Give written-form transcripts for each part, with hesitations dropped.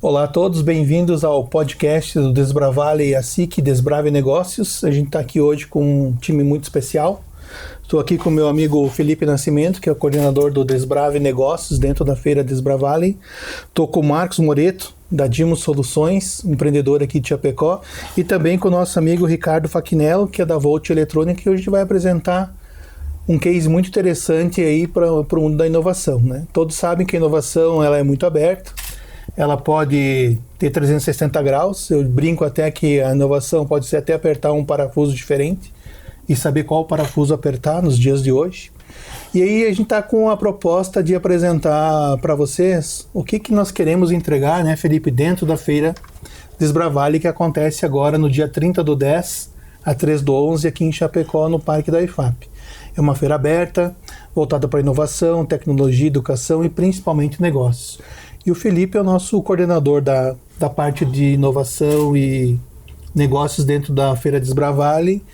Olá a todos, bem-vindos ao podcast do Desbravale e a SIC Desbrave Negócios. A gente está aqui hoje com um time muito especial. Estou aqui com o meu amigo Felipe Nascimento, que é o coordenador do Desbrave Negócios dentro da feira Desbravale. Estou com o Marcos Moreto, da Dimos Soluções, empreendedor aqui de Chapecó. E também com o nosso amigo Ricardo Fachinello, que é da Volt Eletrônica, que hoje a gente vai apresentar um case muito interessante aí para o mundo da inovação, né? Todos sabem que a inovação ela é muito aberta. Ela pode ter 360 graus, eu brinco até que a inovação pode ser até apertar um parafuso diferente e saber qual parafuso apertar nos dias de hoje. E aí a gente está com a proposta de apresentar para vocês o que nós queremos entregar, né, Felipe, dentro da feira Desbravale, que acontece agora no dia 30/10 a 3/11 aqui em Chapecó, no Parque da IFAP. É uma feira aberta, voltada para inovação, tecnologia, educação e principalmente negócios. E o Felipe é o nosso coordenador da parte de inovação e negócios dentro da Feira Desbravale,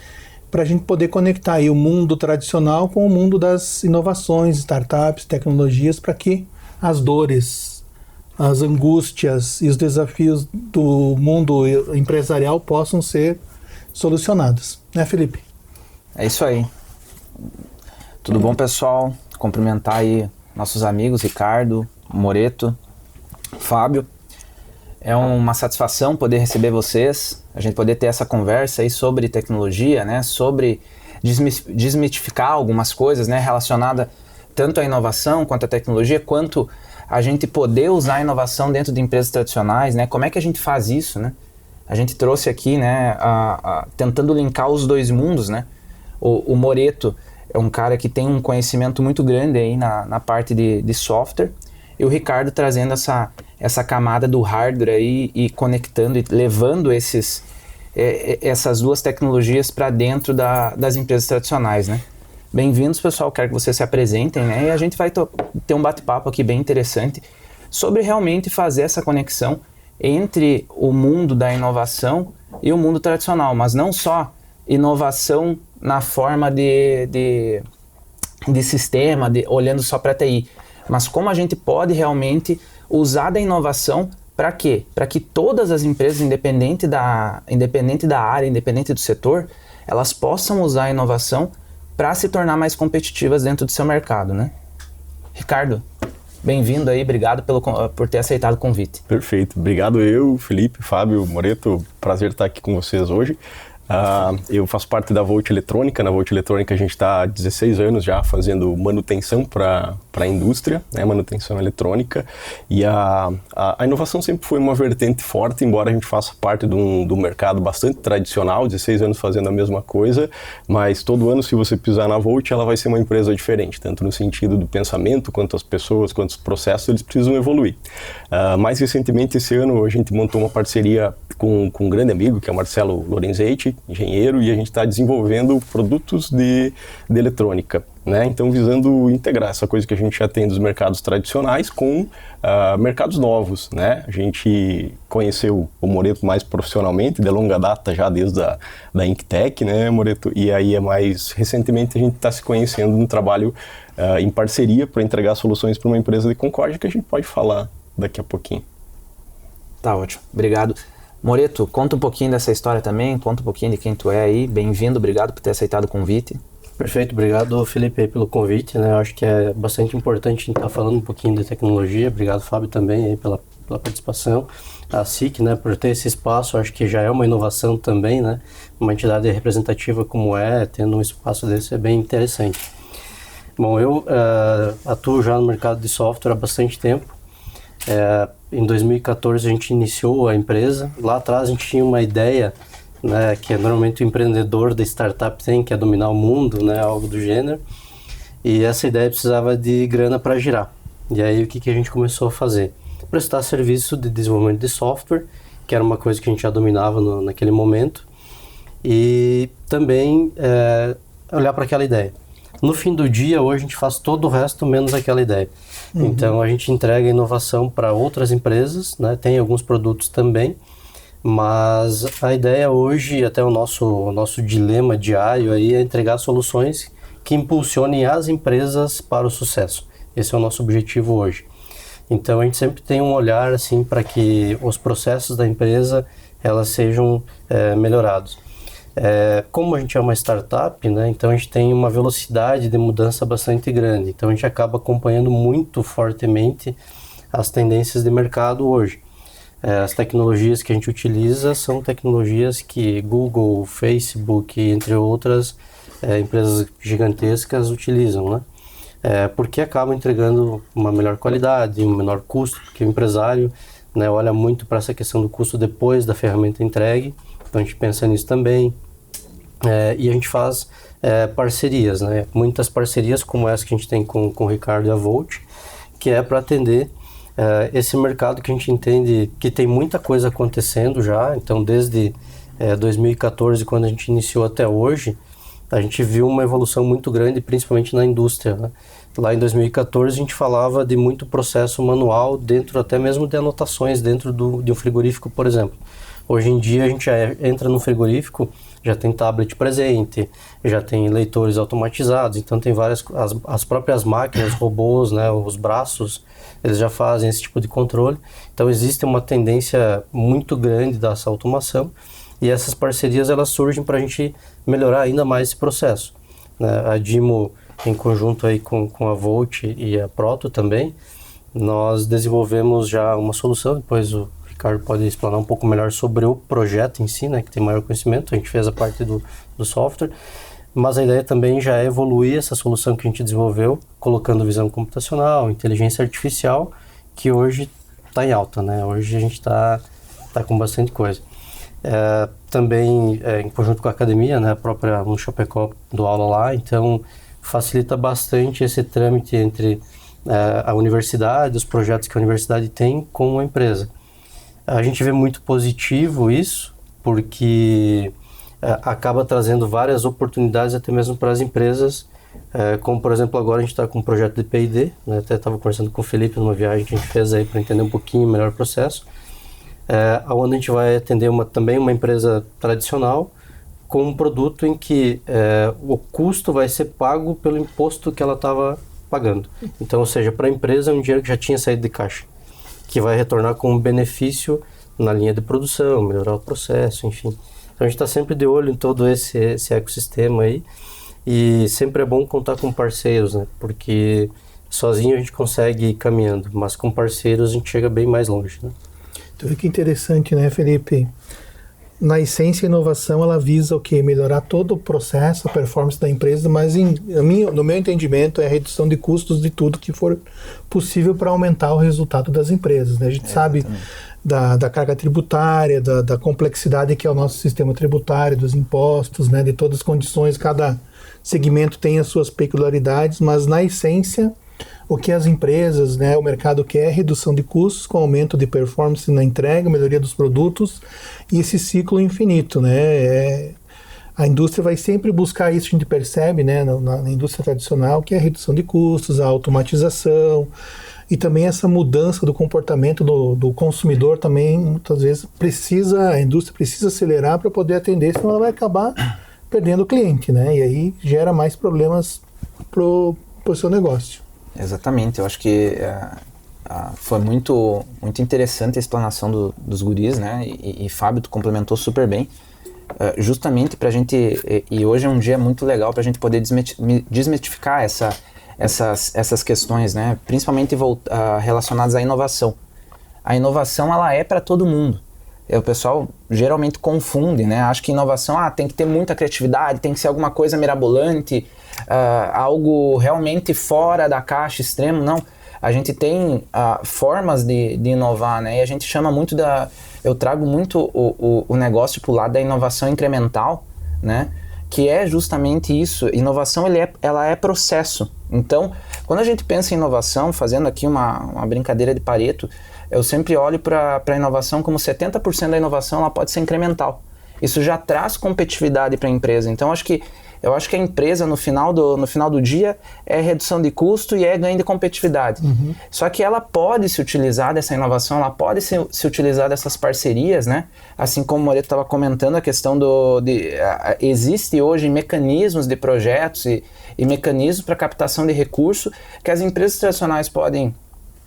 para a gente poder conectar aí o mundo tradicional com o mundo das inovações, startups, tecnologias, para que as dores, as angústias e os desafios do mundo empresarial possam ser solucionados. Né, Felipe? É isso aí. Tudo bom, pessoal? Cumprimentar aí nossos amigos, Ricardo, Moreto, Fábio. É uma satisfação poder receber vocês, a gente poder ter essa conversa aí sobre tecnologia, né, sobre desmitificar algumas coisas, né, relacionada tanto à inovação quanto à tecnologia, quanto a gente poder usar a inovação dentro de empresas tradicionais, né, como é que a gente faz isso, né? A gente trouxe aqui, né, tentando linkar os dois mundos, né? O Moreto é um cara que tem um conhecimento muito grande aí na parte de software, e o Ricardo trazendo essa camada do hardware aí e conectando e levando essas duas tecnologias para dentro das empresas tradicionais, né? Bem-vindos, pessoal, quero que vocês se apresentem, né? E a gente vai ter um bate-papo aqui bem interessante sobre realmente fazer essa conexão entre o mundo da inovação e o mundo tradicional, mas não só inovação na forma de sistema, olhando só para a TI, mas como a gente pode realmente usar da inovação para quê? Para que todas as empresas, independente da área, independente do setor, elas possam usar a inovação para se tornar mais competitivas dentro do seu mercado, né? Ricardo, bem-vindo aí, obrigado por ter aceitado o convite. Perfeito, obrigado eu, Felipe, Fábio, Moreto, prazer estar aqui com vocês hoje. Eu faço parte da Volt Eletrônica. Na Volt Eletrônica a gente está há 16 anos já fazendo manutenção para a indústria, né, manutenção eletrônica, e a inovação sempre foi uma vertente forte, embora a gente faça parte do mercado bastante tradicional, 16 anos fazendo a mesma coisa, mas todo ano, se você pisar na Volt, ela vai ser uma empresa diferente, tanto no sentido do pensamento, quanto as pessoas, quanto os processos, eles precisam evoluir. Mais recentemente, esse ano, a gente montou uma parceria com um grande amigo, que é o Marcelo Lorenzetti, engenheiro, e a gente está desenvolvendo produtos de eletrônica, né? Então, visando integrar essa coisa que a gente já tem dos mercados tradicionais com mercados novos, né? A gente conheceu o Moreto mais profissionalmente, de longa data já, desde da Inktec, né, Moreto? E aí, mais recentemente, a gente está se conhecendo num trabalho em parceria para entregar soluções para uma empresa de Concórdia, que a gente pode falar daqui a pouquinho. Tá ótimo, obrigado. Moreto, conta um pouquinho dessa história também, conta um pouquinho de quem tu é aí, bem-vindo, obrigado por ter aceitado o convite. Perfeito, obrigado, Felipe, aí pelo convite, né? Eu acho que é bastante importante a gente estar falando um pouquinho de tecnologia. Obrigado, Fábio, também aí pela participação. A SIC, né, por ter esse espaço, acho que já é uma inovação também, né? Uma entidade representativa como tendo um espaço desse é bem interessante. Bom, eu atuo já no mercado de software há bastante tempo. Em 2014 a gente iniciou a empresa. Lá atrás a gente tinha uma ideia, né, que normalmente o empreendedor da startup tem, que é dominar o mundo, né, algo do gênero. E essa ideia precisava de grana para girar. E aí o que a gente começou a fazer? Prestar serviço de desenvolvimento de software, que era uma coisa que a gente já dominava naquele momento. E também olhar para aquela ideia. No fim do dia, hoje a gente faz todo o resto menos aquela ideia. Uhum. Então a gente entrega inovação para outras empresas, né? Tem alguns produtos também, mas a ideia hoje, até o nosso dilema diário aí, é entregar soluções que impulsionem as empresas para o sucesso. Esse é o nosso objetivo hoje. Então a gente sempre tem um olhar assim para que os processos da empresa elas sejam melhorados. Como a gente é uma startup, né, então a gente tem uma velocidade de mudança bastante grande. Então a gente acaba acompanhando muito fortemente as tendências de mercado hoje. As tecnologias que a gente utiliza são tecnologias que Google, Facebook, entre outras empresas gigantescas utilizam, né? Porque acabam entregando uma melhor qualidade, um menor custo, porque o empresário, né, olha muito para essa questão do custo depois da ferramenta entregue, então a gente pensa nisso também. E a gente faz parcerias, né? Muitas parcerias como essa que a gente tem com o Ricardo e a Volt, que é para atender esse mercado que a gente entende que tem muita coisa acontecendo já. Então desde 2014, quando a gente iniciou até hoje, a gente viu uma evolução muito grande, principalmente na indústria, né? Lá em 2014 a gente falava de muito processo manual dentro até mesmo de anotações dentro de um frigorífico, por exemplo. Hoje em dia a gente já entra no frigorífico, já tem tablet presente, já tem leitores automatizados, então tem várias, as próprias máquinas, robôs, né, os braços, eles já fazem esse tipo de controle. Então existe uma tendência muito grande dessa automação e essas parcerias elas surgem para a gente melhorar ainda mais esse processo, né? A Dimo, em conjunto aí com a Volt e a Proto também, nós desenvolvemos já uma solução, depois o Ricardo pode explanar um pouco melhor sobre o projeto em si, né, que tem maior conhecimento. A gente fez a parte do software, mas a ideia também já é evoluir essa solução que a gente desenvolveu, colocando visão computacional, inteligência artificial, que hoje está em alta, né? Hoje a gente está com bastante coisa. Também em conjunto com a academia, né, a própria no Chapecó do aula lá, então facilita bastante esse trâmite entre a universidade, os projetos que a universidade tem com a empresa. A gente vê muito positivo isso, porque acaba trazendo várias oportunidades até mesmo para as empresas, como por exemplo agora a gente está com um projeto de P&D, né, até estava conversando com o Felipe numa viagem que a gente fez aí para entender um pouquinho melhor o processo, onde a gente vai atender também uma empresa tradicional com um produto em que o custo vai ser pago pelo imposto que ela estava pagando. Então, ou seja, para a empresa é um dinheiro que já tinha saído de caixa, que vai retornar com um benefício na linha de produção, melhorar o processo, enfim. Então a gente está sempre de olho em todo esse ecossistema aí e sempre é bom contar com parceiros, né? Porque sozinho a gente consegue ir caminhando, mas com parceiros a gente chega bem mais longe, né? Então, que interessante, né, Felipe? Na essência, a inovação, ela visa o quê? Melhorar todo o processo, a performance da empresa, mas no meu entendimento é a redução de custos de tudo que for possível para aumentar o resultado das empresas, né? A gente sabe da carga tributária, da complexidade que é o nosso sistema tributário, dos impostos, né? De todas as condições, cada segmento tem as suas peculiaridades, mas na essência, o que as empresas, né, o mercado quer é redução de custos com aumento de performance na entrega, melhoria dos produtos e esse ciclo infinito, né? A indústria vai sempre buscar isso, a gente percebe, né, na indústria tradicional, que é a redução de custos, a automatização e também essa mudança do comportamento do consumidor também, muitas vezes a indústria precisa acelerar para poder atender, senão ela vai acabar perdendo o cliente, né? E aí gera mais problemas pro seu negócio. Exatamente, eu acho que foi muito interessante a explanação dos guris, né? E Fábio, tu complementou super bem, justamente pra gente, e hoje é um dia muito legal pra gente poder desmistificar essas questões, né? Principalmente relacionadas à inovação. A inovação, ela é para todo mundo. O pessoal geralmente confunde, né? Acha que inovação tem que ter muita criatividade, tem que ser alguma coisa mirabolante, algo realmente fora da caixa, extremo. Não, a gente tem formas de inovar, né? E a gente chama muito eu trago muito o negócio pro lado da inovação incremental, né? Que é justamente isso. Inovação, ela é processo. Então, quando a gente pensa em inovação, fazendo aqui uma brincadeira de Pareto, eu sempre olho para a inovação como 70% da inovação ela pode ser incremental. Isso já traz competitividade para a empresa. Então, eu acho que a empresa, no final do dia, é redução de custo e é ganho de competitividade. Uhum. Só que ela pode se utilizar dessa inovação, ela pode se utilizar dessas parcerias, né? Assim como o Moreto estava comentando, a questão existe hoje mecanismos de projetos e mecanismos para captação de recursos que as empresas tradicionais podem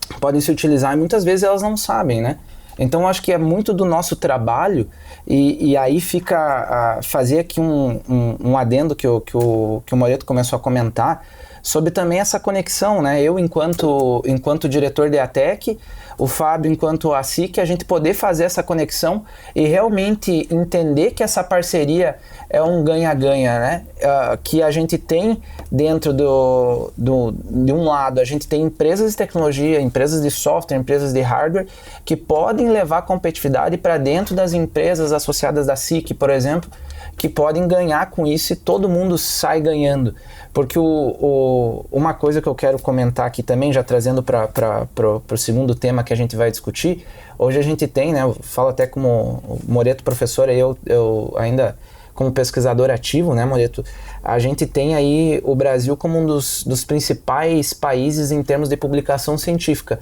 podem se utilizar e muitas vezes elas não sabem, né? Então, acho que é muito do nosso trabalho e aí fica fazer aqui um adendo que o Moreto começou a comentar sobre também essa conexão, né? Eu, enquanto diretor de ATEC, o Fábio, enquanto ASIC, a gente poder fazer essa conexão e realmente entender que essa parceria é um ganha-ganha, né? Que a gente tem dentro de um lado, a gente tem empresas de tecnologia, empresas de software, empresas de hardware, que podem levar competitividade para dentro das empresas associadas da SIC, por exemplo, que podem ganhar com isso e todo mundo sai ganhando. Porque uma coisa que eu quero comentar aqui também, já trazendo para o segundo tema que a gente vai discutir, hoje a gente tem, né, eu falo até como o Moreto professor, eu ainda como pesquisador ativo, né, Moreto, a gente tem aí o Brasil como um dos principais países em termos de publicação científica.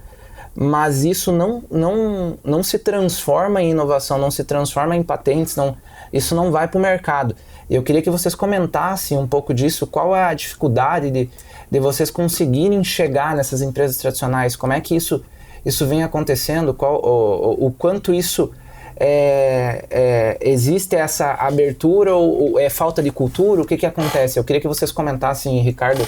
Mas isso não se transforma em inovação, não se transforma em patentes, isso não vai para o mercado. Eu queria que vocês comentassem um pouco disso, qual é a dificuldade de vocês conseguirem chegar nessas empresas tradicionais, como é que isso vem acontecendo, o quanto isso existe essa abertura ou é falta de cultura, o que acontece? Eu queria que vocês comentassem, Ricardo,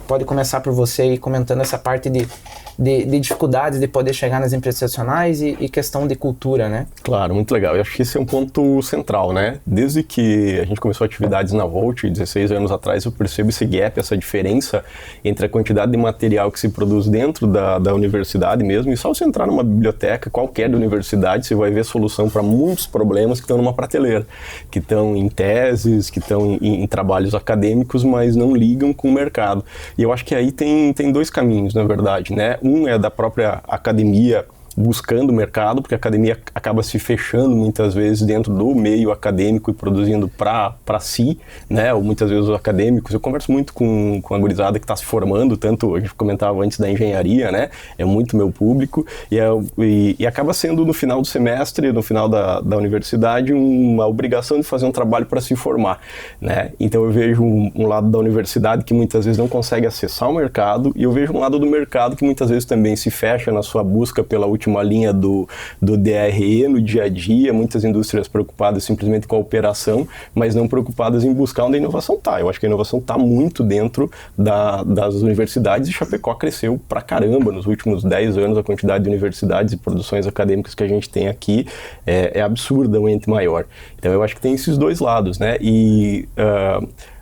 pode começar por você aí comentando essa parte de dificuldades de poder chegar nas empresas tradicionais e questão de cultura, né? Claro, muito legal. Eu acho que esse é um ponto central, né? Desde que a gente começou atividades na Volt, 16 anos atrás, eu percebo esse gap, essa diferença entre a quantidade de material que se produz dentro da universidade mesmo, e só você entrar numa biblioteca qualquer da universidade, você vai ver solução para muitos problemas que estão numa prateleira, que estão em teses, que estão em trabalhos acadêmicos, mas não ligam com o mercado. E eu acho que aí tem dois caminhos, na verdade, né? Um é da própria academia buscando o mercado, porque a academia acaba se fechando muitas vezes dentro do meio acadêmico e produzindo para si, né? Ou muitas vezes os acadêmicos. Eu converso muito com a gurizada que está se formando, tanto a gente comentava antes da engenharia, né? É muito meu público e acaba sendo no final do semestre, no final da universidade, uma obrigação de fazer um trabalho para se formar, né? Então eu vejo um lado da universidade que muitas vezes não consegue acessar o mercado, e eu vejo um lado do mercado que muitas vezes também se fecha na sua busca pela última linha do DRE no dia a dia, muitas indústrias preocupadas simplesmente com a operação, mas não preocupadas em buscar onde a inovação está. Eu acho que a inovação está muito dentro das universidades, e Chapecó cresceu pra caramba nos últimos 10 anos. A quantidade de universidades e produções acadêmicas que a gente tem aqui é absurdamente maior. Então eu acho que tem esses dois lados, né? E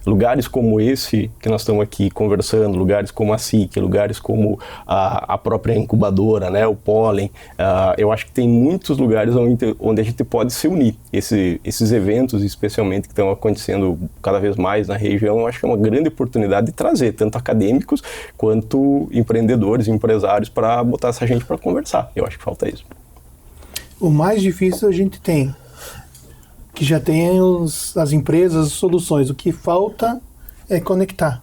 lugares como esse que nós estamos aqui conversando, lugares como a SIC, lugares como a própria incubadora, né, o Pólen, eu acho que tem muitos lugares onde a gente pode se unir. Esses eventos, especialmente, que estão acontecendo cada vez mais na região, eu acho que é uma grande oportunidade de trazer tanto acadêmicos quanto empreendedores, empresários, para botar essa gente para conversar. Eu acho que falta isso. O mais difícil a gente tem, que já tem as empresas, as soluções. O que falta é conectar.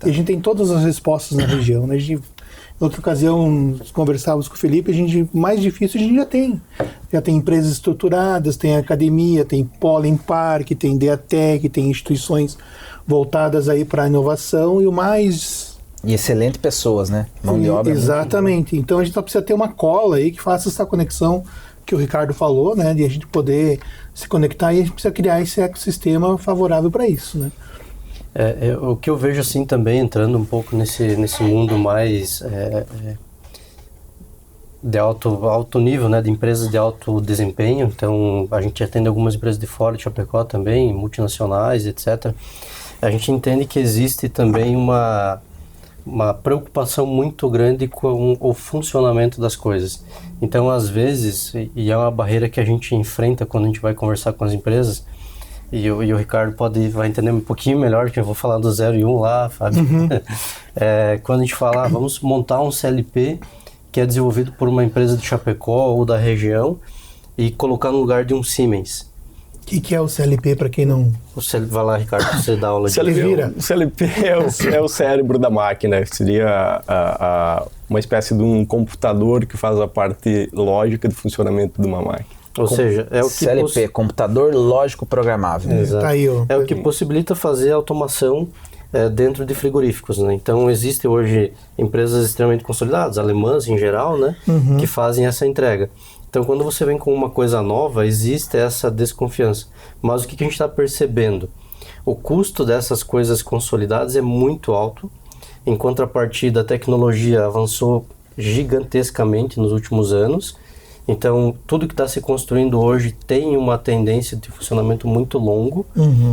E a gente tem todas as respostas na região, né? Em outra ocasião, conversávamos com o Felipe, mais difícil a gente já tem. Já tem empresas estruturadas, tem academia, tem Pólen Park, tem DATEC, tem instituições voltadas aí para a inovação, e o mais... E excelentes pessoas, né? Mão de obra. Exatamente. Então a gente precisa ter uma cola aí que faça essa conexão que o Ricardo falou, né, de a gente poder se conectar, e a gente precisa criar esse ecossistema favorável para isso, né? O que eu vejo assim também, entrando um pouco nesse mundo mais de alto nível, né, de empresas de alto desempenho. Então a gente atende algumas empresas de fora de Chapecó também, multinacionais, etc. A gente entende que existe também uma preocupação muito grande com o funcionamento das coisas. Então, às vezes, e é uma barreira que a gente enfrenta quando a gente vai conversar com as empresas, e o Ricardo vai entender um pouquinho melhor, que eu vou falar do 0 e 1 lá, Fábio. Uhum. Quando a gente fala, vamos montar um CLP que é desenvolvido por uma empresa de Chapecó ou da região e colocar no lugar de um Siemens. O que é o CLP, para quem não... Vai lá, Ricardo, você dá aula de... O CLP é o cérebro da máquina, seria uma espécie de um computador que faz a parte lógica de funcionamento de uma máquina. Ou seja, é o que... CLP, computador lógico programável. Exato. Tá aí, é o que possibilita fazer a automação dentro de frigoríficos, né? Então existem hoje empresas extremamente consolidadas, alemãs em geral, né? Que fazem essa entrega. Então quando você vem com uma coisa nova, existe essa desconfiança. Mas o que a gente está percebendo? O custo dessas coisas consolidadas é muito alto. Em contrapartida, a tecnologia avançou gigantescamente nos últimos anos. Então, tudo que está se construindo hoje tem uma tendência de funcionamento muito longo.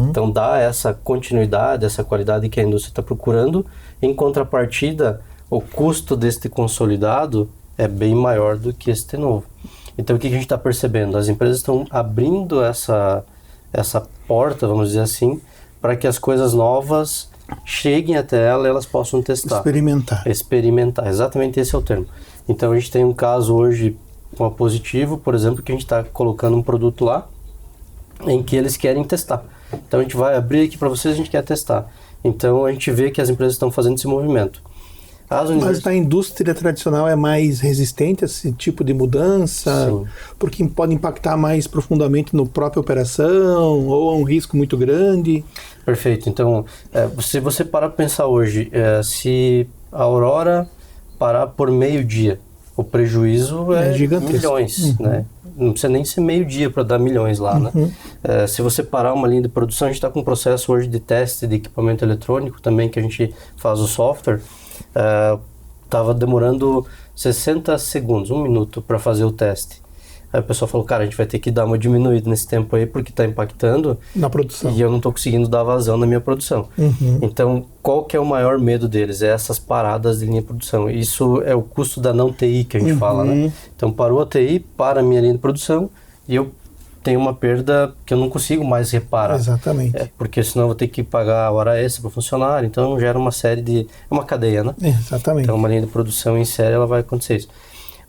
Então, dá essa continuidade, essa qualidade que a indústria está procurando. Em contrapartida, o custo deste consolidado é bem maior do que este novo. Então, o que a gente está percebendo? As empresas estão abrindo essa porta, vamos dizer assim, para que as coisas novas cheguem até ela e elas possam testar. Experimentar, exatamente esse é o termo. Então, a gente tem um caso hoje com a Positivo, por exemplo, que a gente está colocando um produto lá em que eles querem testar. Então, a gente vai abrir aqui para vocês, a gente quer testar. Então, a gente vê que as empresas estão fazendo esse movimento. Mas na indústria tradicional é mais resistente a esse tipo de mudança? Sim. Porque pode impactar mais profundamente no própria operação ou é um risco muito grande? Perfeito. Então, se você parar para pensar hoje, se a Aurora parar por meio-dia, o prejuízo é gigantesco. Milhões, né? Não precisa nem ser meio-dia para dar milhões lá, né? Se você parar uma linha de produção, a gente está com um processo hoje de teste de equipamento eletrônico também, que a gente faz o software. Estava demorando 60 segundos, 1 minuto para fazer o teste. Aí o pessoal falou, cara, a gente vai ter que dar uma diminuída nesse tempo aí porque está impactando na produção e eu não estou conseguindo dar vazão na minha produção. Então, qual que é o maior medo deles? É essas paradas de linha de produção. Isso é o custo da não TI que a gente fala, né? Então, parou a TI, para a minha linha de produção e eu tenho uma perda que eu não consigo mais reparar. Exatamente. Porque senão eu vou ter que pagar a hora extra para o funcionário, então gera uma série de... É uma cadeia, né? Exatamente. Então, uma linha de produção em série, ela vai acontecer isso.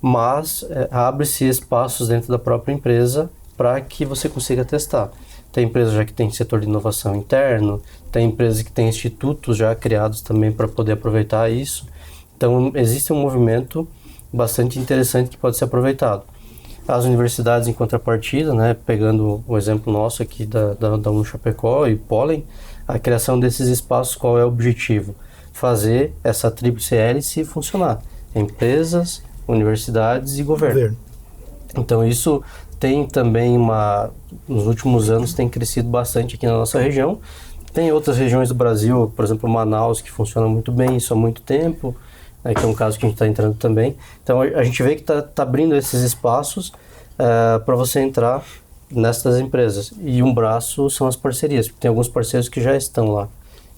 Mas abre-se espaços dentro da própria empresa para que você consiga testar. Tem empresas já que tem setor de inovação interno, tem empresas que têm institutos já criados também para poder aproveitar isso. Então, existe um movimento bastante interessante que pode ser aproveitado. As universidades, em contrapartida, né, pegando o exemplo nosso aqui da Chapecó e Pólen, a criação desses espaços, qual é o objetivo? Fazer essa tríplice hélice funcionar. Empresas, universidades e governo. Então, isso tem também nos últimos anos, tem crescido bastante aqui na nossa região. Tem outras regiões do Brasil, por exemplo, Manaus, que funciona muito bem isso há muito tempo, que é um caso que a gente está entrando também. Então, a gente vê que está abrindo esses espaços para você entrar nessas empresas. E um braço são as parcerias, porque tem alguns parceiros que já estão lá.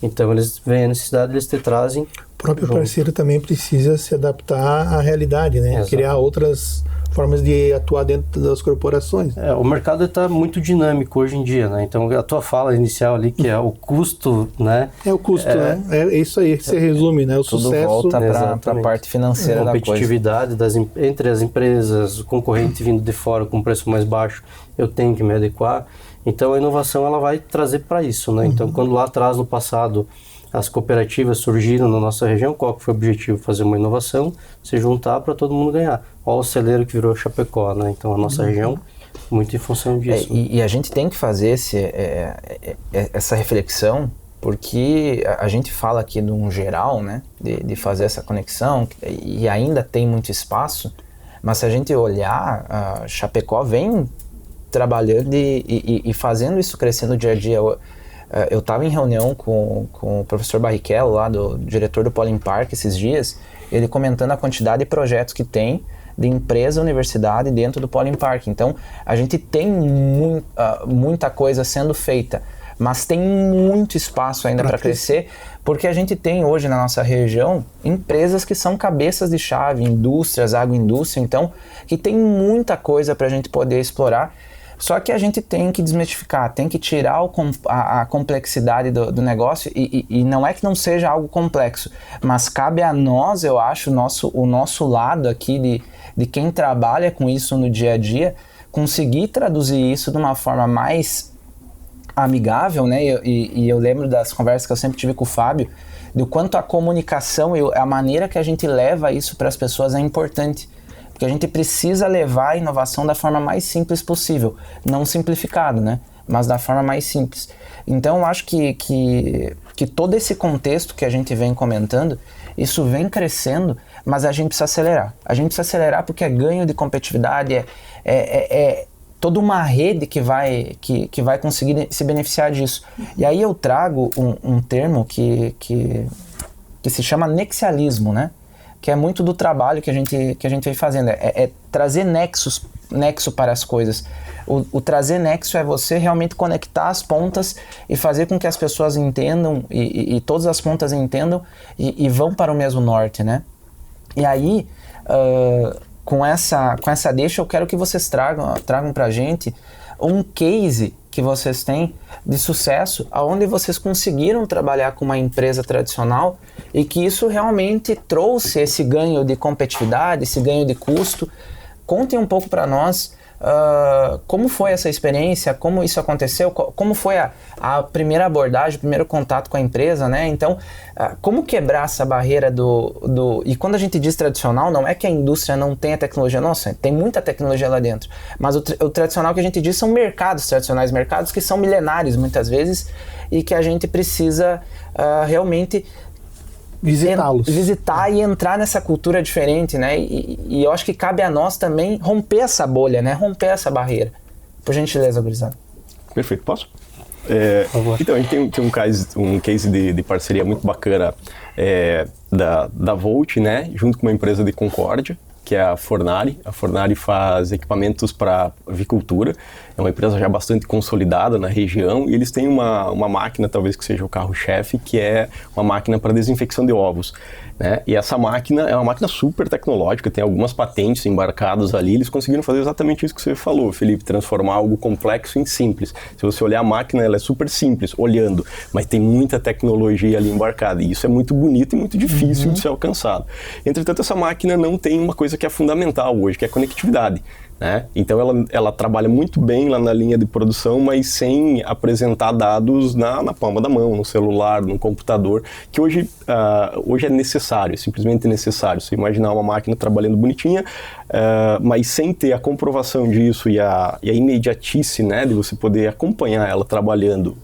Então, eles veem a necessidade, eles te trazem. O próprio parceiro também precisa se adaptar à realidade, né? Exato. Criar outras formas de atuar dentro das corporações. O mercado está muito dinâmico hoje em dia, né? Então, a tua fala inicial ali, que é o custo, né? É o custo, né? É isso aí que se resume, né? O tudo sucesso. Volta para a parte financeira da coisa. Competitividade entre as empresas, o concorrente vindo de fora com preço mais baixo, eu tenho que me adequar. Então, a inovação ela vai trazer para isso, né? Então, quando lá atrás, no passado, as cooperativas surgiram na nossa região, qual que foi o objetivo? Fazer uma inovação, se juntar para todo mundo ganhar. Olha o celeiro que virou Chapecó, né? Então, a nossa região, muito em função disso. E a gente tem que fazer essa reflexão, porque a gente fala aqui de um geral, né? De fazer essa conexão, e ainda tem muito espaço, mas se a gente olhar, a Chapecó vem trabalhando e fazendo isso crescer no dia a dia. Eu estava em reunião com o professor Barrichello, lá do diretor do Pólen Park, esses dias, ele comentando a quantidade de projetos que tem de empresa, universidade dentro do Pólen Park. Então, a gente tem muita coisa sendo feita, mas tem muito espaço ainda para crescer, porque a gente tem hoje na nossa região empresas que são cabeças de chave, indústrias, agroindústria, então, que tem muita coisa para a gente poder explorar. Só que a gente tem que desmistificar, tem que tirar a complexidade do negócio e não é que não seja algo complexo, mas cabe a nós, eu acho, o nosso lado aqui de quem trabalha com isso no dia a dia, conseguir traduzir isso de uma forma mais amigável, né? E eu lembro das conversas que eu sempre tive com o Fábio, do quanto a comunicação e a maneira que a gente leva isso para as pessoas é importante. Porque a gente precisa levar a inovação da forma mais simples possível, não simplificado, né? mas da forma mais simples. Então eu acho que todo esse contexto que a gente vem comentando, isso vem crescendo, mas a gente precisa acelerar. A gente precisa acelerar porque é ganho de competitividade, é toda uma rede que vai conseguir se beneficiar disso. E aí eu trago um termo que se chama nexialismo, né? Que é muito do trabalho que a gente vem fazendo, é trazer nexo para as coisas. O trazer nexo é você realmente conectar as pontas e fazer com que as pessoas entendam e todas as pontas entendam e vão para o mesmo norte, né? E aí, com essa deixa, eu quero que vocês tragam para a gente um case que vocês têm de sucesso, onde vocês conseguiram trabalhar com uma empresa tradicional e que isso realmente trouxe esse ganho de competitividade, esse ganho de custo. Contem um pouco para nós como foi essa experiência, como isso aconteceu, como foi a primeira abordagem, o primeiro contato com a empresa, né? Então, como quebrar essa barreira E quando a gente diz tradicional, não é que a indústria não tenha tecnologia, nossa, tem muita tecnologia lá dentro, mas o tradicional que a gente diz são mercados tradicionais, mercados que são milenários muitas vezes e que a gente precisa realmente visitar e entrar nessa cultura diferente, né? E eu acho que cabe a nós também romper essa bolha, né? Romper essa barreira. Por gentileza, gurizada. Perfeito, posso? Então, a gente tem um case de parceria muito bacana da Volt, né? Junto com uma empresa de Concórdia, que é a Fornari. A Fornari faz equipamentos para avicultura. É uma empresa já bastante consolidada na região e eles têm uma máquina, talvez que seja o carro-chefe, que é uma máquina para desinfecção de ovos, né? E essa máquina é uma máquina super tecnológica, tem algumas patentes embarcadas ali. Eles conseguiram fazer exatamente isso que você falou, Felipe, transformar algo complexo em simples. Se você olhar a máquina, ela é super simples, olhando, mas tem muita tecnologia ali embarcada e isso é muito bonito e muito difícil de ser alcançado. Entretanto, essa máquina não tem uma coisa que é fundamental hoje, que é a conectividade, né? Então ela trabalha muito bem lá na linha de produção, mas sem apresentar dados na palma da mão, no celular, no computador, que hoje é necessário, simplesmente necessário. Você imaginar uma máquina trabalhando bonitinha, mas sem ter a comprovação disso e a imediatice, né, de você poder acompanhar ela trabalhando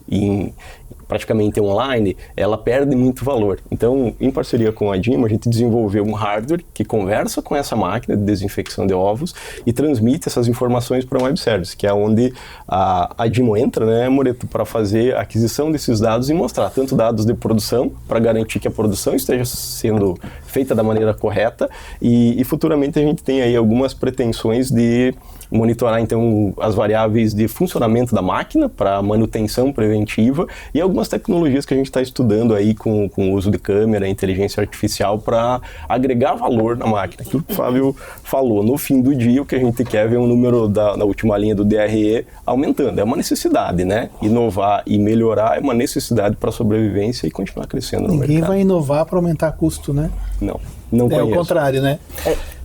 praticamente online, ela perde muito valor. Então, em parceria com a Dimo, a gente desenvolveu um hardware que conversa com essa máquina de desinfecção de ovos e transmite essas informações para um web service, que é onde a Dimo entra, né, Moreto, para fazer a aquisição desses dados e mostrar tanto dados de produção, para garantir que a produção esteja sendo feita da maneira correta e futuramente a gente tem aí algumas pretensões de monitorar então as variáveis de funcionamento da máquina para manutenção preventiva e algumas tecnologias que a gente está estudando aí com o uso de câmera, inteligência artificial para agregar valor na máquina. Aquilo que o Fábio falou, no fim do dia o que a gente quer é ver um número na última linha do DRE aumentando. É uma necessidade, né? Inovar e melhorar é uma necessidade para a sobrevivência e continuar crescendo no mercado. Ninguém vai inovar para aumentar custo, né? Não conheço. É o contrário, né?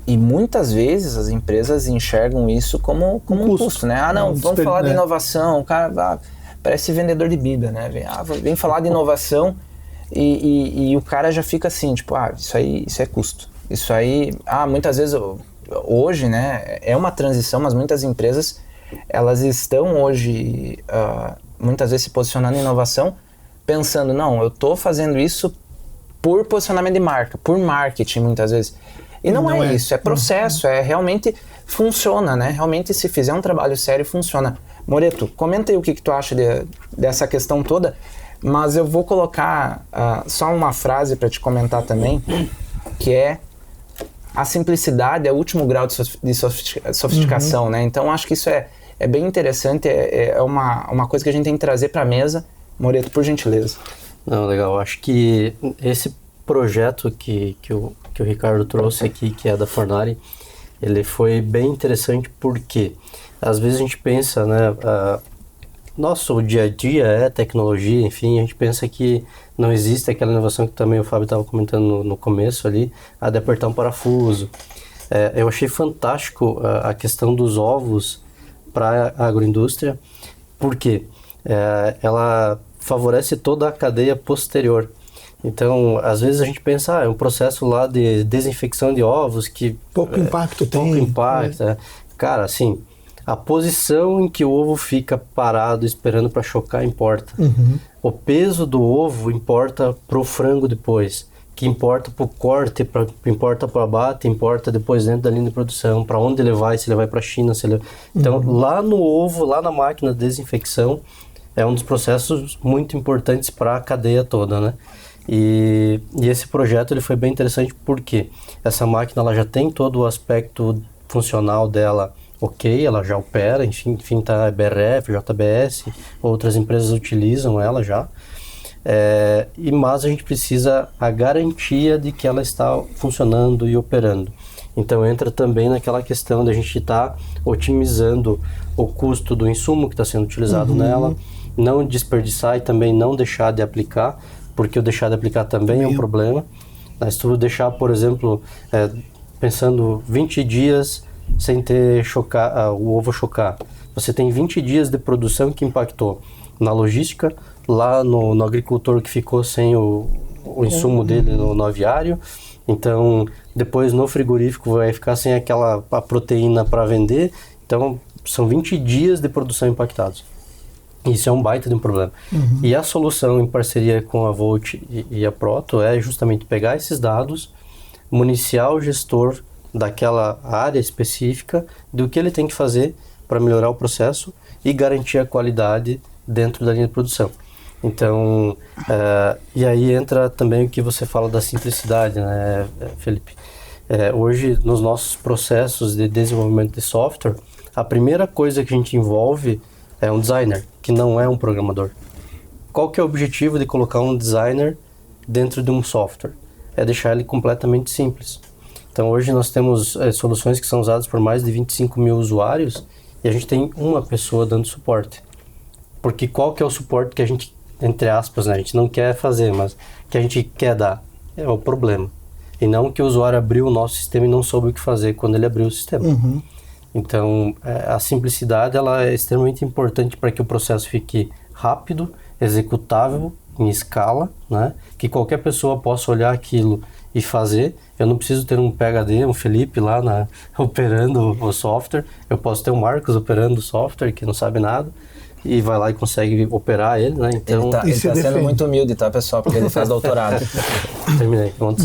E muitas vezes as empresas enxergam isso como um custo, né? Vamos falar de inovação, o cara parece vendedor de Bíblia, né? Vem falar de inovação e o cara já fica assim, tipo, isso é custo. Isso aí, muitas vezes, hoje, né, é uma transição, mas muitas empresas, elas estão hoje, muitas vezes se posicionando em inovação, pensando, não, eu estou fazendo isso por posicionamento de marca, por marketing, muitas vezes. E não é isso, é processo, realmente funciona, né? Realmente, se fizer um trabalho sério, funciona. Moreto, comenta aí o que tu acha dessa questão toda, mas eu vou colocar só uma frase para te comentar também, que é: a simplicidade é o último grau de sofisticação, né? Então, acho que isso é bem interessante, é uma coisa que a gente tem que trazer para a mesa. Moreto, por gentileza. Não, legal, acho que esse projeto que o Ricardo trouxe aqui, que é da Fornari, ele foi bem interessante porque às vezes a gente pensa, né, o dia a dia é tecnologia, enfim, a gente pensa que não existe aquela inovação que também o Fábio estava comentando no começo ali, de apertar um parafuso. Eu achei fantástico a questão dos ovos para a agroindústria, porque ela favorece toda a cadeia posterior. Então, às vezes a gente pensa, é um processo lá de desinfecção de ovos que... Pouco impacto tem. Pouco impacto. Cara, assim, A posição em que o ovo fica parado esperando para chocar importa. O peso do ovo importa para o frango depois, que importa para o corte, importa para o abate, importa depois dentro da linha de produção, para onde ele vai, se ele vai para a China. Então, lá no ovo, lá na máquina de desinfecção, é um dos processos muito importantes para a cadeia toda, né? E esse projeto ele foi bem interessante porque essa máquina ela já tem todo o aspecto funcional dela ok, ela já opera, enfim tá BRF, JBS, outras empresas utilizam ela já, mas a gente precisa a garantia de que ela está funcionando e operando. Então entra também naquela questão da gente estar otimizando o custo do insumo que está sendo utilizado nela, não desperdiçar e também não deixar de aplicar, porque o deixar de aplicar também é um problema. Se tu deixar, por exemplo, pensando 20 dias sem ter o ovo chocar, você tem 20 dias de produção que impactou na logística, lá no agricultor que ficou sem o insumo dele no aviário, então depois no frigorífico vai ficar sem a proteína para vender, então são 20 dias de produção impactados. Isso é um baita de um problema. E a solução em parceria com a Volt e a Proto é justamente pegar esses dados, municiar o gestor daquela área específica do que ele tem que fazer para melhorar o processo e garantir a qualidade dentro da linha de produção. Então, e aí entra também o que você fala da simplicidade, né, Felipe? Hoje, nos nossos processos de desenvolvimento de software, a primeira coisa que a gente envolve é um designer, que não é um programador. Qual que é o objetivo de colocar um designer dentro de um software? É deixar ele completamente simples. Então hoje nós temos soluções que são usadas por mais de 25 mil usuários e a gente tem uma pessoa dando suporte. Porque qual que é o suporte que a gente, entre aspas, né, a gente não quer fazer, mas que a gente quer dar? É o problema. E não que o usuário abriu o nosso sistema e não soube o que fazer quando ele abriu o sistema. Então, a simplicidade ela é extremamente importante para que o processo fique rápido, executável, em escala, né? Que qualquer pessoa possa olhar aquilo e fazer. Eu não preciso ter um PhD, um Felipe lá operando o software. Eu posso ter um Marcos operando o software, que não sabe nada, e vai lá e consegue operar ele, né? Então, ele tá sendo muito humilde, tá, pessoal? Porque ele faz doutorado. Terminei. Ontem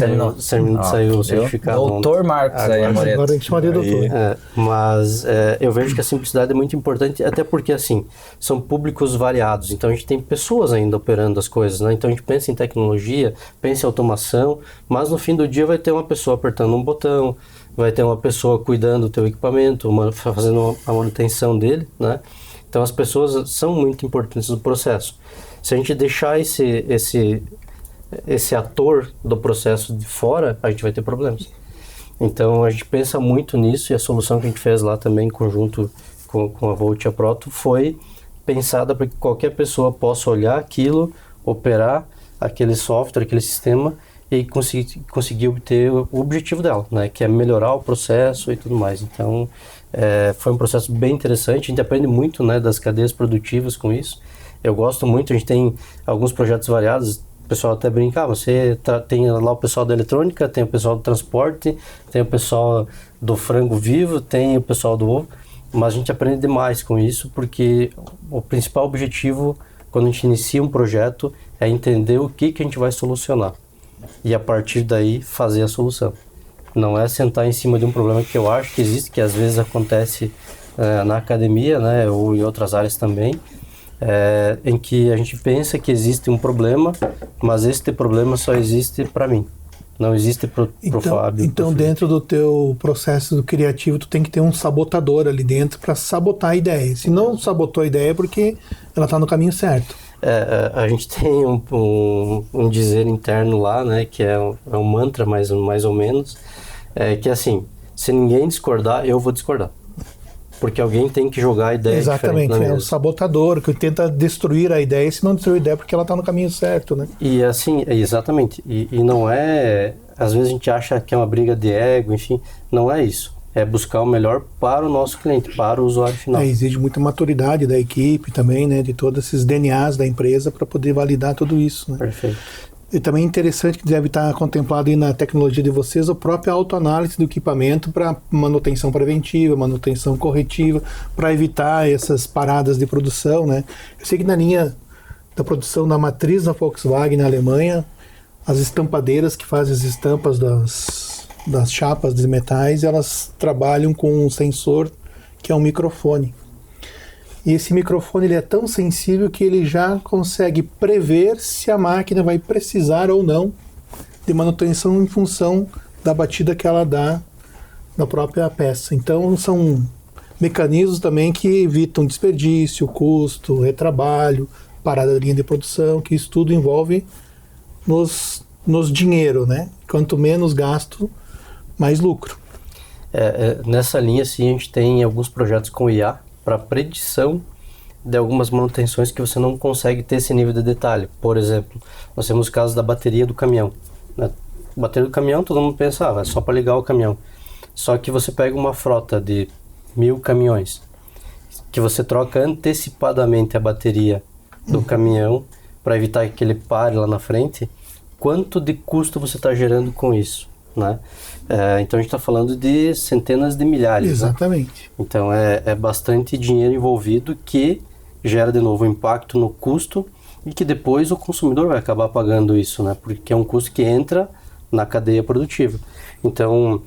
saiu o certificado. Doutor Marcos aí, Moreto. Agora a gente chama de doutor. Mas eu vejo que a simplicidade é muito importante, até porque, assim, são públicos variados. Então, a gente tem pessoas ainda operando as coisas, né? Então, a gente pensa em tecnologia, pensa em automação, mas no fim do dia vai ter uma pessoa apertando um botão, vai ter uma pessoa cuidando do teu equipamento, fazendo a manutenção dele, né? Então, as pessoas são muito importantes no processo. Se a gente deixar esse ator do processo de fora, a gente vai ter problemas. Então, a gente pensa muito nisso e a solução que a gente fez lá também, em conjunto com a Volt e a Proto, foi pensada para que qualquer pessoa possa olhar aquilo, operar aquele software, aquele sistema e conseguir obter o objetivo dela, né? Que é melhorar o processo e tudo mais. Então, foi um processo bem interessante, a gente aprende muito, né, das cadeias produtivas com isso. Eu gosto muito, a gente tem alguns projetos variados, o pessoal até brinca, você tem lá o pessoal da eletrônica, tem o pessoal do transporte, tem o pessoal do frango vivo, tem o pessoal do ovo, mas a gente aprende demais com isso, porque o principal objetivo, quando a gente inicia um projeto, é entender o que a gente vai solucionar e a partir daí fazer a solução. Não é sentar em cima de um problema que eu acho que existe, que às vezes acontece na academia, né, ou em outras áreas também, em que a gente pensa que existe um problema, mas este problema só existe para mim, não existe pro Fábio. Então dentro do teu processo criativo, tu tem que ter um sabotador ali dentro para sabotar a ideia. Se não sabotou a ideia é porque ela está no caminho certo. A gente tem um dizer interno lá, né, que é um mantra mais ou menos, que é assim, se ninguém discordar, eu vou discordar. Porque alguém tem que jogar a ideia Exatamente, diferente. É o sabotador que tenta destruir a ideia, se não destruir a ideia é porque ela está no caminho certo, né? E assim, exatamente, e não é, às vezes a gente acha que é uma briga de ego, enfim, não é isso. É buscar o melhor para o nosso cliente, para o usuário final. Exige muita maturidade da equipe também, né? De todos esses DNAs da empresa para poder validar tudo isso, né? Perfeito. E também é interessante que deve estar contemplado aí na tecnologia de vocês a própria autoanálise do equipamento para manutenção preventiva, manutenção corretiva, para evitar essas paradas de produção, né? Eu sei que na linha da produção da matriz da Volkswagen na Alemanha, as estampadeiras que fazem as estampas das chapas de metais, elas trabalham com um sensor que é um microfone. E esse microfone ele é tão sensível que ele já consegue prever se a máquina vai precisar ou não de manutenção em função da batida que ela dá na própria peça. Então são mecanismos também que evitam desperdício, custo, retrabalho, parada da linha de produção, que isso tudo envolve nos dinheiro, né? Quanto menos gasto, mais lucro. Nessa linha, sim, a gente tem alguns projetos com IA para predição de algumas manutenções que você não consegue ter esse nível de detalhe. Por exemplo, nós temos o caso da bateria do caminhão, né? Bateria do caminhão, todo mundo pensa, é só para ligar o caminhão. Só que você pega uma frota de 1000 caminhões, que você troca antecipadamente a bateria do caminhão para evitar que ele pare lá na frente, quanto de custo você está gerando com isso, né? Então a gente está falando de centenas de milhares. Exatamente. Né? Então é bastante dinheiro envolvido que gera de novo impacto no custo e que depois o consumidor vai acabar pagando isso, né? Porque é um custo que entra na cadeia produtiva. Então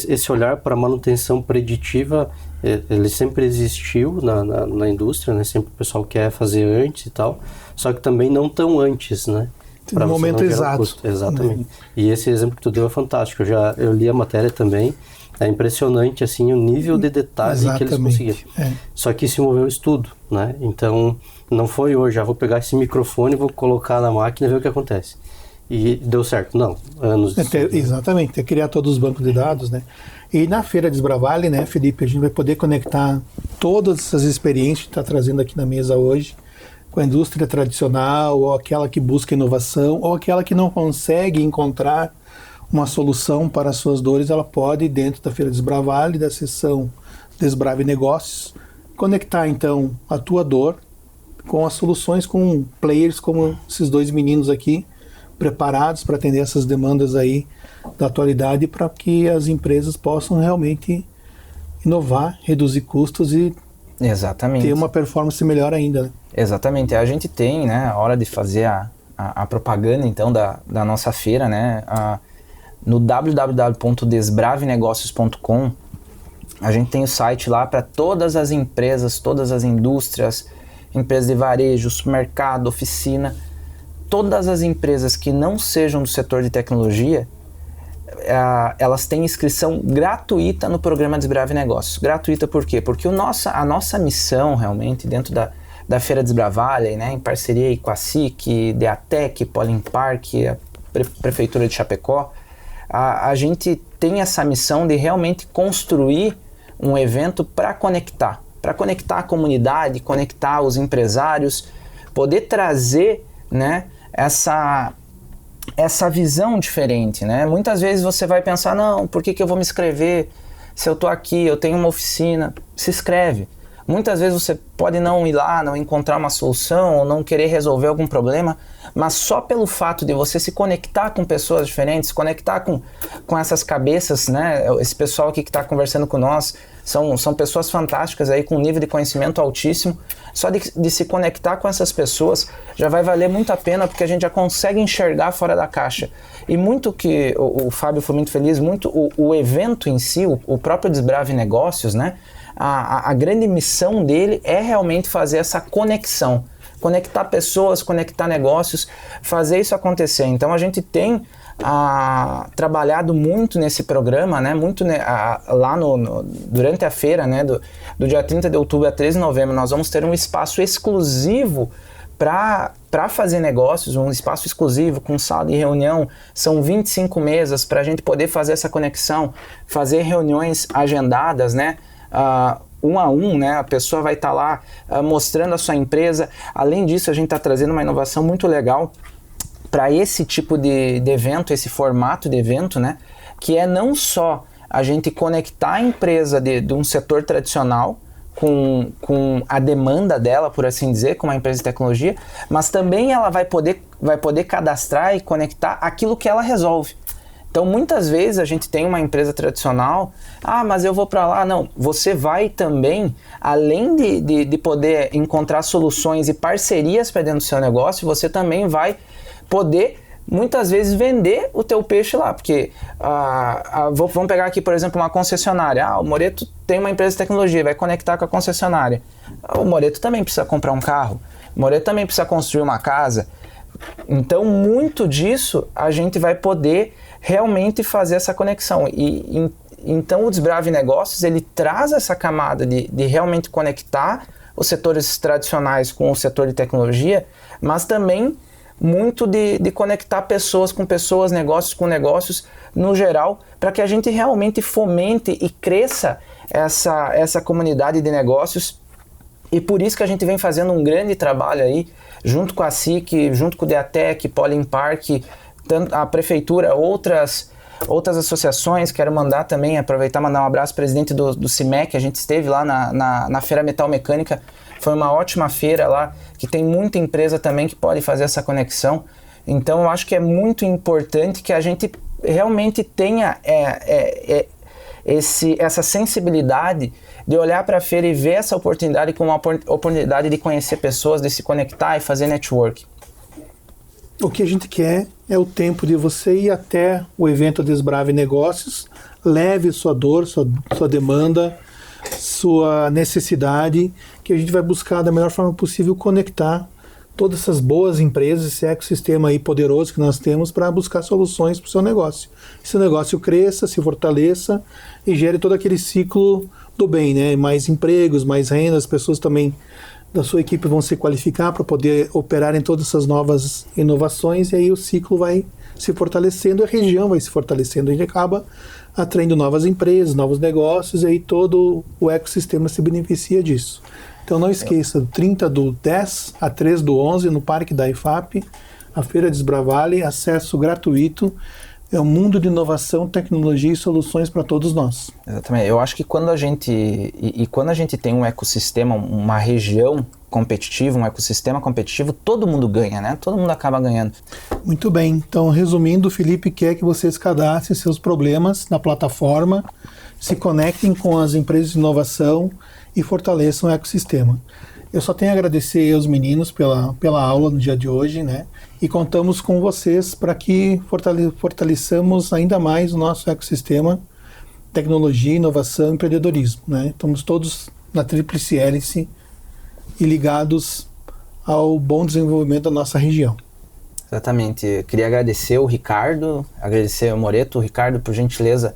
esse olhar para manutenção preditiva, ele sempre existiu na indústria, né? Sempre o pessoal quer fazer antes e tal, só que também não tão antes, né? No momento exato. Exatamente. E esse exemplo que tu deu é fantástico. Eu li a matéria também. É impressionante assim o nível de detalhe que eles conseguiram. Só que isso envolveu estudo, né? Então não foi hoje, vou pegar esse microfone, vou colocar na máquina e ver o que acontece. E deu certo. Não, anos de estudo. Exatamente, é criar todos os bancos de dados, né? E na Feira Desbravale, né, Felipe, a gente vai poder conectar todas essas experiências que está trazendo aqui na mesa hoje com a indústria tradicional, ou aquela que busca inovação, ou aquela que não consegue encontrar uma solução para as suas dores, ela pode, dentro da Feira Desbravale, da seção Desbrave Negócios, conectar então a tua dor com as soluções, com players como esses dois meninos aqui, preparados para atender essas demandas aí da atualidade, para que as empresas possam realmente inovar, reduzir custos e Exatamente. ter uma performance melhor ainda, né? Exatamente. A gente tem, né, a hora de fazer a propaganda, então, da nossa feira, né, no www.desbravenegocios.com, a gente tem o site lá para todas as empresas, todas as indústrias, empresas de varejo, supermercado, oficina, todas as empresas que não sejam do setor de tecnologia, elas têm inscrição gratuita no programa Desbrave Negócios. Gratuita por quê? Porque a nossa missão realmente dentro da Feira Desbravale, né, em parceria com a SIC, Deatec, Polimpark, a Prefeitura de Chapecó, a gente tem essa missão de realmente construir um evento para conectar a comunidade, conectar os empresários, poder trazer, né, essa visão diferente, né? Muitas vezes você vai pensar, não, por que eu vou me inscrever? Se eu estou aqui, eu tenho uma oficina, se inscreve. Muitas vezes você pode não ir lá, não encontrar uma solução ou não querer resolver algum problema, mas só pelo fato de você se conectar com pessoas diferentes, se conectar com essas cabeças, né? Esse pessoal aqui que está conversando com nós são pessoas fantásticas aí com um nível de conhecimento altíssimo. Só de se conectar com essas pessoas já vai valer muito a pena, porque a gente já consegue enxergar fora da caixa. E muito que o Fábio foi muito feliz, muito o evento em si, o próprio Desbrave Negócios, né? A grande missão dele é realmente fazer essa conexão, conectar pessoas, conectar negócios, fazer isso acontecer. Então a gente tem trabalhado muito nesse programa, né, muito lá durante a feira, né, do dia 30 de outubro a 13 de novembro, nós vamos ter um espaço exclusivo para fazer negócios, um espaço exclusivo com sala de reunião, são 25 mesas para a gente poder fazer essa conexão, fazer reuniões agendadas, né, um a um, né? A pessoa vai estar lá mostrando a sua empresa. Além disso, a gente está trazendo uma inovação muito legal para esse tipo de evento, esse formato de evento, né? Que é não só a gente conectar a empresa de um setor tradicional com a demanda dela, por assim dizer, com uma empresa de tecnologia, mas também ela vai poder cadastrar e conectar aquilo que ela resolve. Então, muitas vezes a gente tem uma empresa tradicional, mas eu vou para lá. Não, você vai também, além de poder encontrar soluções e parcerias para dentro do seu negócio, você também vai poder, muitas vezes, vender o teu peixe lá. Porque, vamos pegar aqui, por exemplo, uma concessionária. O Moreto tem uma empresa de tecnologia, vai conectar com a concessionária. O Moreto também precisa comprar um carro, o Moreto também precisa construir uma casa. Então, muito disso a gente vai poder realmente fazer essa conexão. Então, o Desbrave Negócios, ele traz essa camada de realmente conectar os setores tradicionais com o setor de tecnologia, mas também muito de conectar pessoas com pessoas, negócios com negócios, no geral, para que a gente realmente fomente e cresça essa comunidade de negócios. E por isso que a gente vem fazendo um grande trabalho aí, junto com a SIC, junto com o DEATEC, Polimpark, a prefeitura, outras associações. Quero aproveitar e mandar um abraço ao presidente do CIMEC. A gente esteve lá na Feira Metal Mecânica, foi uma ótima feira lá, que tem muita empresa também que pode fazer essa conexão. Então eu acho que é muito importante que a gente realmente tenha essa sensibilidade de olhar para a feira e ver essa oportunidade como uma oportunidade de conhecer pessoas, de se conectar e fazer network. O que a gente quer é o tempo de você ir até o evento Desbrave Negócios, leve sua dor, sua demanda, sua necessidade, que a gente vai buscar da melhor forma possível conectar todas essas boas empresas, esse ecossistema aí poderoso que nós temos para buscar soluções para o seu negócio. Que seu negócio cresça, se fortaleça e gere todo aquele ciclo do bem, né? Mais empregos, mais renda, as pessoas também da sua equipe vão se qualificar para poder operar em todas essas novas inovações, e aí o ciclo vai se fortalecendo, a região vai se fortalecendo, a gente acaba atraindo novas empresas, novos negócios, e aí todo o ecossistema se beneficia disso. Então não esqueça, 30/10 a 3/11 no Parque da IFAP, a Feira Desbravale, acesso gratuito. É um mundo de inovação, tecnologia e soluções para todos nós. Exatamente. Eu acho que quando a gente tem um ecossistema, uma região competitiva, um ecossistema competitivo, todo mundo ganha, né? Todo mundo acaba ganhando. Muito bem. Então, resumindo, o Felipe quer que vocês cadastrem seus problemas na plataforma, se conectem com as empresas de inovação e fortaleçam o ecossistema. Eu só tenho a agradecer aos meninos pela aula no dia de hoje, né? E contamos com vocês para que fortaleçamos ainda mais o nosso ecossistema, tecnologia, inovação e empreendedorismo, né? Estamos todos na tríplice hélice e ligados ao bom desenvolvimento da nossa região. Exatamente. Eu queria agradecer o Ricardo, agradecer o Moreto. O Ricardo, por gentileza,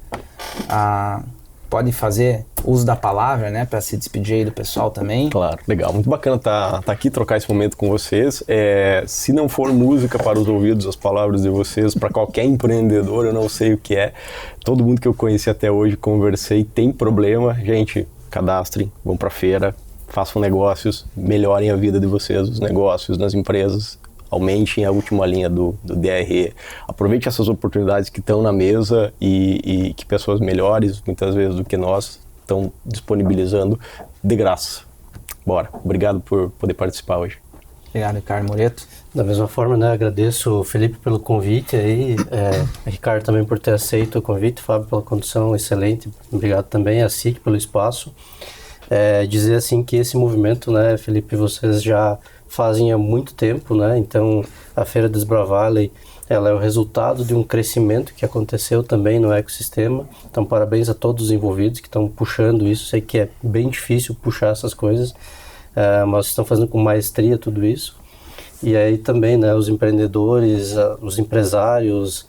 pode fazer uso da palavra, né, para se despedir aí do pessoal também. Claro, legal. Muito bacana tá aqui, trocar esse momento com vocês. Se não for música para os ouvidos, as palavras de vocês, para qualquer empreendedor, eu não sei o que é. Todo mundo que eu conheci até hoje, conversei, tem problema. Gente, cadastrem, vão para a feira, façam negócios, melhorem a vida de vocês, os negócios, nas empresas. Aumentem a última linha do DRE. Aproveite essas oportunidades que estão na mesa e que pessoas melhores, muitas vezes, do que nós, estão disponibilizando de graça. Bora. Obrigado por poder participar hoje. Obrigado, Ricardo. Moreto. Da mesma forma, né, agradeço o Felipe pelo convite aí, Ricardo também por ter aceito o convite, Fábio pela condução excelente, obrigado também, a SIC pelo espaço. Dizer assim que esse movimento, né, Felipe, vocês já fazem há muito tempo, né? Então a Feira Desbravale, ela é o resultado de um crescimento que aconteceu também no ecossistema. Então parabéns a todos os envolvidos que estão puxando isso. Sei que é bem difícil puxar essas coisas, mas estão fazendo com maestria tudo isso. E aí também, né, os empreendedores, os empresários,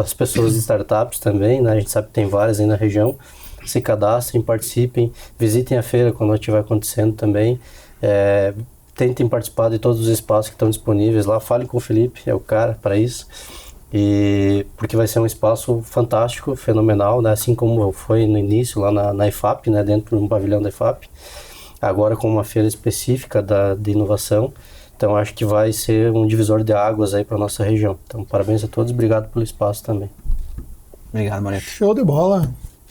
as pessoas de startups também, né? A gente sabe que tem várias aí na região. Se cadastrem, participem, visitem a feira quando ela estiver acontecendo também. Tentem participar de todos os espaços que estão disponíveis lá. Fale com o Felipe, é o cara para isso. Porque vai ser um espaço fantástico, fenomenal, né? Assim como foi no início lá na IFAP, né? Dentro do pavilhão da IFAP. Agora com uma feira específica de inovação. Então acho que vai ser um divisor de águas aí para nossa região. Então parabéns a todos, obrigado pelo espaço também. Obrigado, Moreto. Show de bola!